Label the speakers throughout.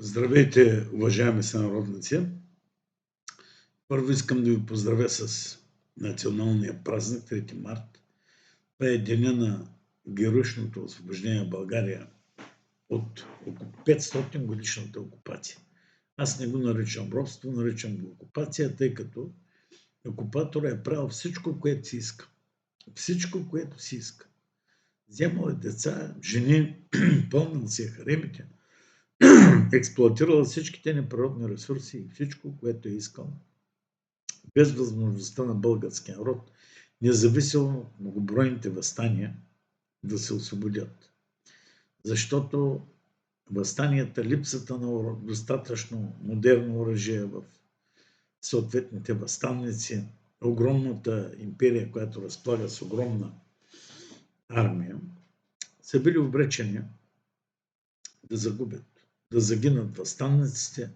Speaker 1: Здравейте, уважаеми сънародници! Първо искам да ви поздравя с националния празник 3 март. Това е деня на героичното освобождение на България от 500 годишната окупация. Аз не го наричам робство, наричам го окупация, тъй като окупаторът е правил всичко, което си иска. Всичко, което си иска. Вземал е деца, жени, пълнил си е харемите, експлоатирал всичките неприродни ресурси и всичко, което е искал, без възможността на българския народ, независимо от многобройните въстания, да се освободят. Защото въстанията, липсата на достатъчно модерно оръжие в съответните въстанници, огромната империя, която разполага с огромна армия, са били обречени да загубят, да загинат въстанниците,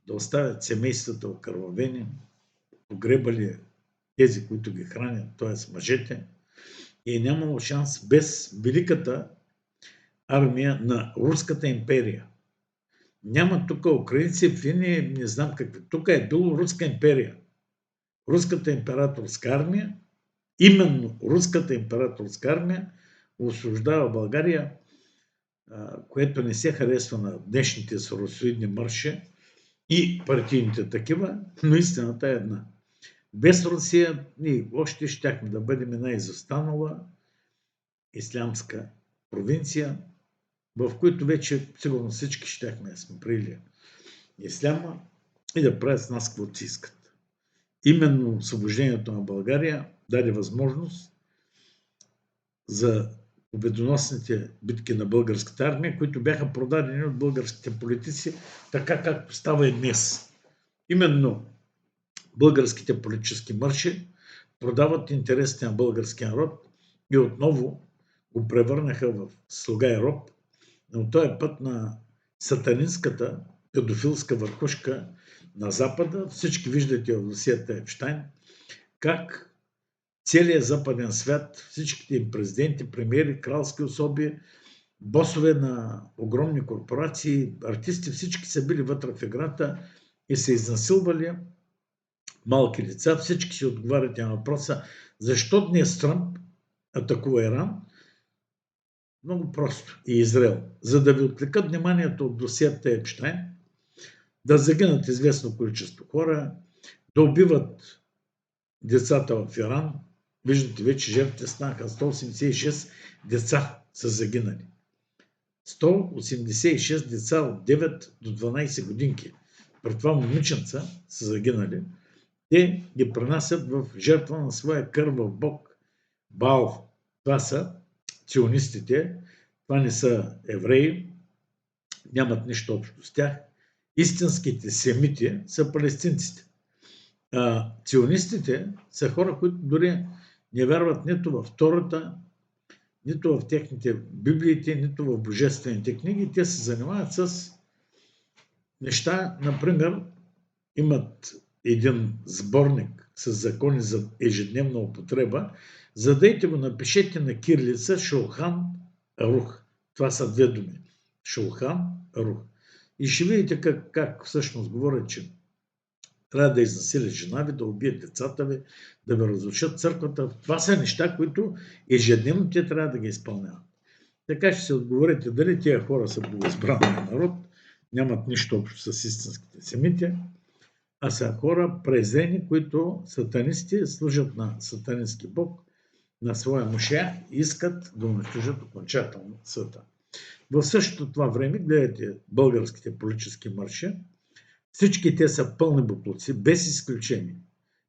Speaker 1: да оставят семействата окървавени, погребали тези, които ги хранят, т.е. мъжете, и е нямало шанс без великата армия на Руската империя. Няма тук украинци, фини, не знам какви. Тук е било Руска империя. Руската императорска армия, именно Руската императорска армия освобождава България, което не се харесва на днешните соросоидни марши и партийните такива, но истината е една. Без Русия ние още щяхме да бъдем една изостанала ислямска провинция, в които вече сигурно всички щяхме да сме приели исляма и да правят с нас каквото си искат. Именно освобождението на България даде възможност за победоносните битки на българската армия, които бяха продадени от българските политици, така както става и днес. Именно българските политически марши продават интересите на българския народ и отново го превърнаха в слуга и роб, но този път на сатанинската педофилска върхушка на Запада. Всички виждате в досиета Епщайн как целият западен свят, всичките им президенти, премиери, кралски особи, босове на огромни корпорации, артисти, всички са били вътре в играта и са изнасилвали малки деца. Всички си отговаряте на въпроса защо днес Тръмп атакува Иран. Много просто. И Израел. За да ви отвлекат вниманието от досиета Епщайн, да загинат известно количество хора, да убиват децата в Иран. Виждате, вече жертвите станаха 186 деца са загинали. 186 деца от 9 до 12 годинки. При това момиченца са загинали. Те ги пренасят в жертва на своя кървав бог Баал. Това са ционистите. Това не са евреи. Нямат нищо общо с тях. Истинските семити са палестинците. Ционистите са хора, които дори не вярват нито във Тората, нито в техните библиите, нито в божествените книги. Те се занимават с неща, например, имат един сборник с закони за ежедневна употреба. Задайте го, напишете на кирилица Шулхан Арух. Това са две думи. Шулхан Арух. И ще видите как всъщност говорят, че трябва да изнасилят жена ви, да убият децата ви, да ви разрушат църквата. Това са неща, които ежедневно те трябва да ги изпълняват. Така ще се отговорите дали тия хора са богоизбрания народ, нямат нищо общо с истинските семити, а са хора презрени, които сатанисти служат на сатанински бог, на своя мушия и искат да унищожат окончателно света. В същото това време гледате българските политически марши. Всички те са пълни боклуци, без изключение.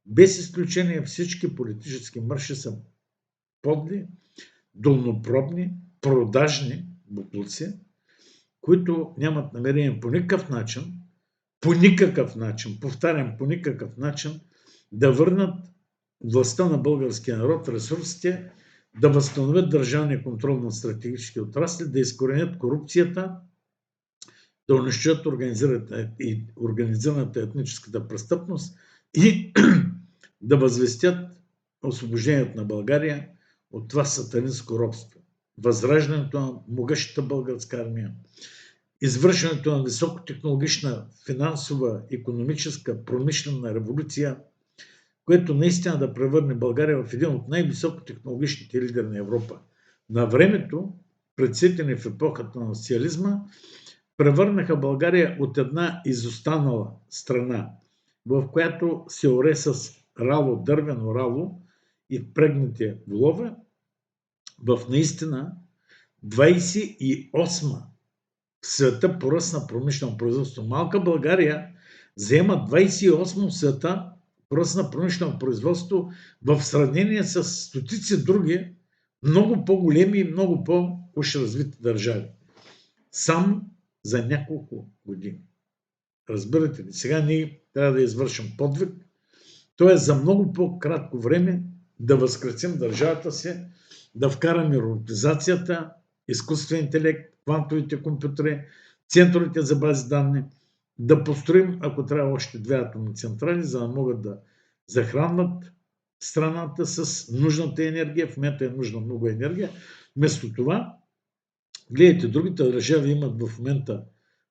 Speaker 1: Без изключение всички политически марши са подли, долнопробни, продажни боклуци, които нямат намерение по никакъв начин, повтарям, по никакъв начин, да върнат властта на българския народ, ресурсите, да възстановят държавния контрол на стратегически отрасли, да изкоренят корупцията, да унищожат организираната етническата престъпност и да възвестят освобождението на България от това сатанинско робство. Възраждането на могъщата българска армия извършването на високотехнологична финансова, икономическа, промишлена революция, което наистина да превърне България в един от най-високотехнологичните лидери на Европа. На времето, предсетени в епохата на социализма, превърнаха България от една изостанала страна, в която се оре с рало, дървено рало и впрегнати волове, в наистина 28-ма в света по ръст на промишлено производство. Малка България заема 28 в света по ръст на промишлено производство в сравнение с стотици други, много по-големи и много по-уж развити държави. Сам за няколко години. Разбирате ли? Сега ние трябва да извършим подвиг, т.е. за много по-кратко време да възкресим държавата си, да вкараме роботизацията, изкуствен интелект, квантовите компютри, центровете за бази данни, да построим, ако трябва, още 2 атомни централи, за да могат да захранват страната с нужната енергия. В момента е нужна много енергия. Вместо това, гледайте, другите държави имат в момента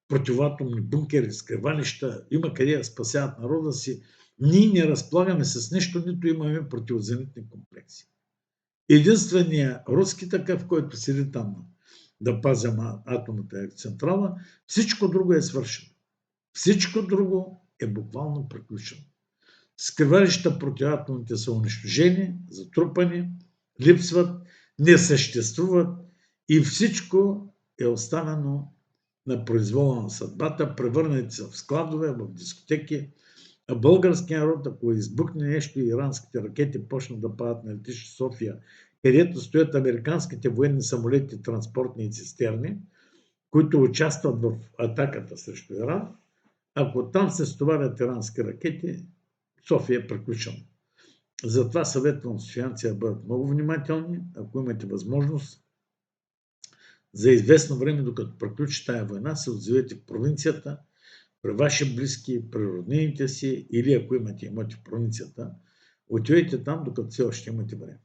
Speaker 1: противоатомни бункери, скривалища, има къде да спасяват народа си. Ние не разполагаме с нещо, нито имаме противозенитни комплекси. Единственият руски такъв, който седи там да пазим атомната електроцентрала, всичко друго е свършено. Всичко друго е буквално приключено. Скривалища противоатомните са унищожени, затрупани, липсват, не съществуват и всичко е останано на произвола на съдбата, превърнати са в складове, в дискотеки. А българският народ, ако избухне нещо, иранските ракети почнат да падат на летище София, където стоят американските военни самолети, транспортни и цистерни, които участват в атаката срещу Иран, ако там се стоварят ирански ракети, София е приключена. Затова съветвам софиянци да бъдат много внимателни, ако имате възможност, за известно време, докато приключи тая война, се отзовете в провинцията, при ваши близки, при роднините си, или ако имате имоти в провинцията, отидете там, докато все още имате време.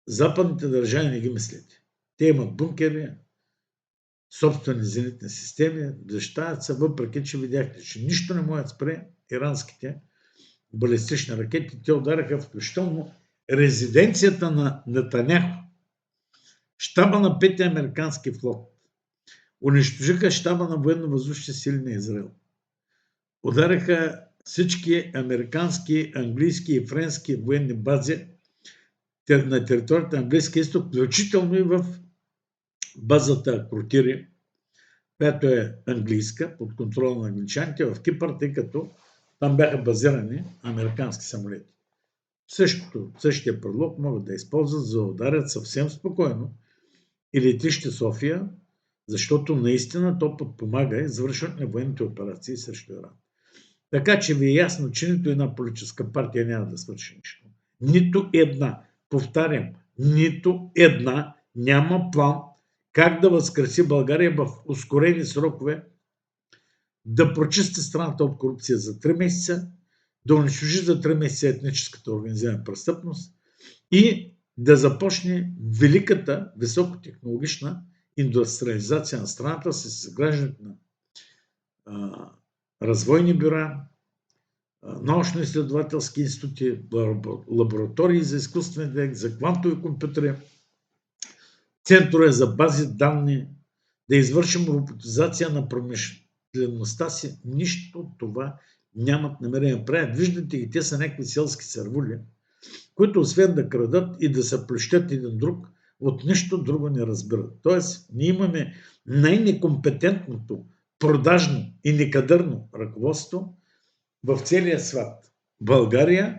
Speaker 1: Западните държави не ги мислете. Те имат бункери, собствени зенитни системи, защитават се, въпреки че видяхте, че нищо не може да спре иранските балистични ракети. Те удараха включително резиденцията на Нетаняху, щаба на 5-ти американски флот. Унищожиха щаба на военно-въздушните сили на Израел. Удариха всички американски, английски и френски военни бази на територията на Близкия изток, включително и в базата Кротири, която е английска, под контрола на англичаните в Кипър, тъй като там бяха базирани американски самолети. Същия предлог могат да използват за да ударят съвсем спокойно и летище София, защото наистина то подпомага извършването на военните операции срещу Иран. Така че ви е ясно, че нито една политическа партия няма да свърши нищо. Нито една. Повтарям, нито една няма план как да възкреси България в ускорени срокове, да прочисти страната от корупция за 3 месеца, да унищожи за 3 месеца етническата организирана престъпност и да започне великата високотехнологична индустриализация на страната с изграждането на развойни бюра, научно-изследователски институти, лаборатории за изкуствен интелект, за квантови компютри, центрове за бази данни, да извършим роботизация на промишлеността си. Нищо от това нямат намерение да правят. Виждате ги, те са някакви селски сървули, които освен да крадат и да се плещат един друг, от нищо друго не разбират. Тоест, ние имаме най-некомпетентното, продажно и некадърно ръководство в целия свят. България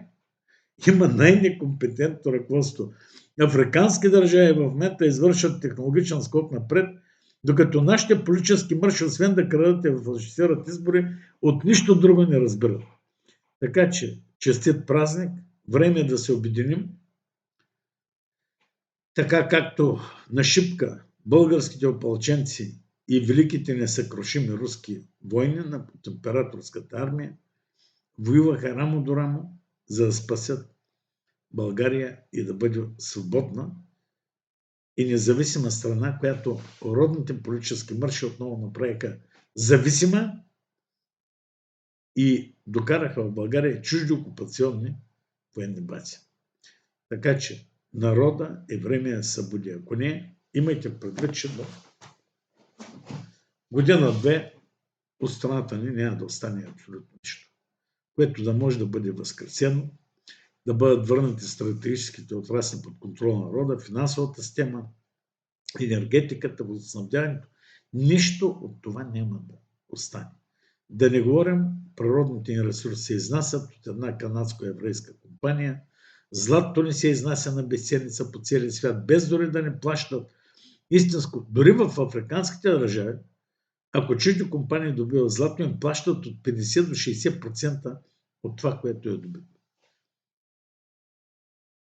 Speaker 1: има най-некомпетентно ръководство. Африкански държави в момента извършват технологичен скок напред, докато нашите политически мърши, освен да крадат и фалшифицират избори, от нищо друго не разбират. Така че, честит празник, време е да се обединим, така както на шипка българските опълченци и великите несъкрушими руски войни на императорската армия воюваха рамо до рамо, за да спасят България и да бъде свободна и независима страна, която родните политически марши отново направиха зависима и докараха в България чужди окупационни военни бази. Така че народа е време да се събуди. Ако не, имайте предвид, че до година-две от страната ни няма да остане абсолютно нищо, което да може да бъде възкресено, да бъдат върнати стратегическите отрасли под контрол на народа, финансовата система, енергетиката, водоснабдяването. Нищо от това няма да остане. Да не говорим, природните ни ресурси се изнасят от една канадско-еврейска компания, златото ни се изнася на безценица по целия свят, без дори да не плащат истинско. Дори в африканските държави, ако чужди компании добиват злато, им плащат от 50 до 60% от това, което е добито.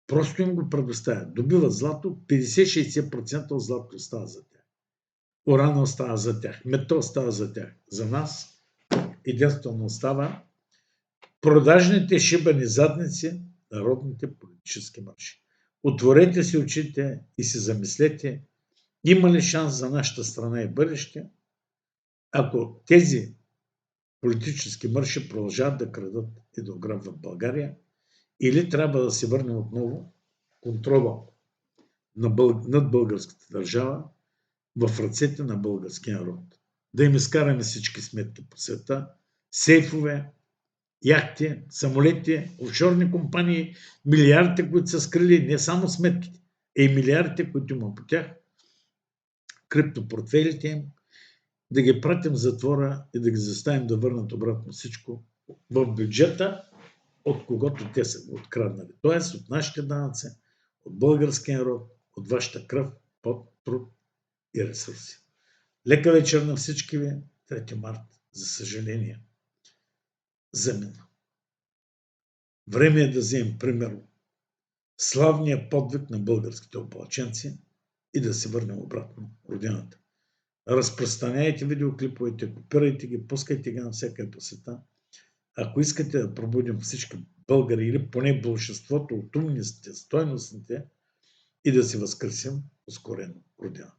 Speaker 1: Просто им го предоставят. Добиват злато, 50-60% от злато остава за тях. Урана остава за тях, метал остава за тях. За нас единствено остава продажните шибани задници, народните политически марши. Отворете си очите и се замислете, има ли шанс за нашата страна и бъдеще, ако тези политически марши продължават да крадат и да ограбват България, или трябва да се върне отново контрола над българската държава в ръцете на българския народ. Да им изкараме всички сметки по света, сейфове, яхти, самолети, офшорни компании, милиардите, които са скрили, не само сметките, и милиардите, които има по тях, криптопортфелите им, да ги пратим в затвора и да ги заставим да върнат обратно всичко в бюджета, от когото те са откраднали. Тоест от нашите данъци, от българския народ, от вашата кръв, пот, труд и ресурси. Лека вечер на всички ви. 3 март, за съжаление, замина. Време е да вземем примерно славния подвиг на българските опълченци и да се върнем обратно в родината. Разпространяйте видеоклиповете, копирайте ги, пускайте ги навсякъде по света. Ако искате да пробудим всички българи или поне большинството от умниците, стойностните и да се възкресим ускорено родината.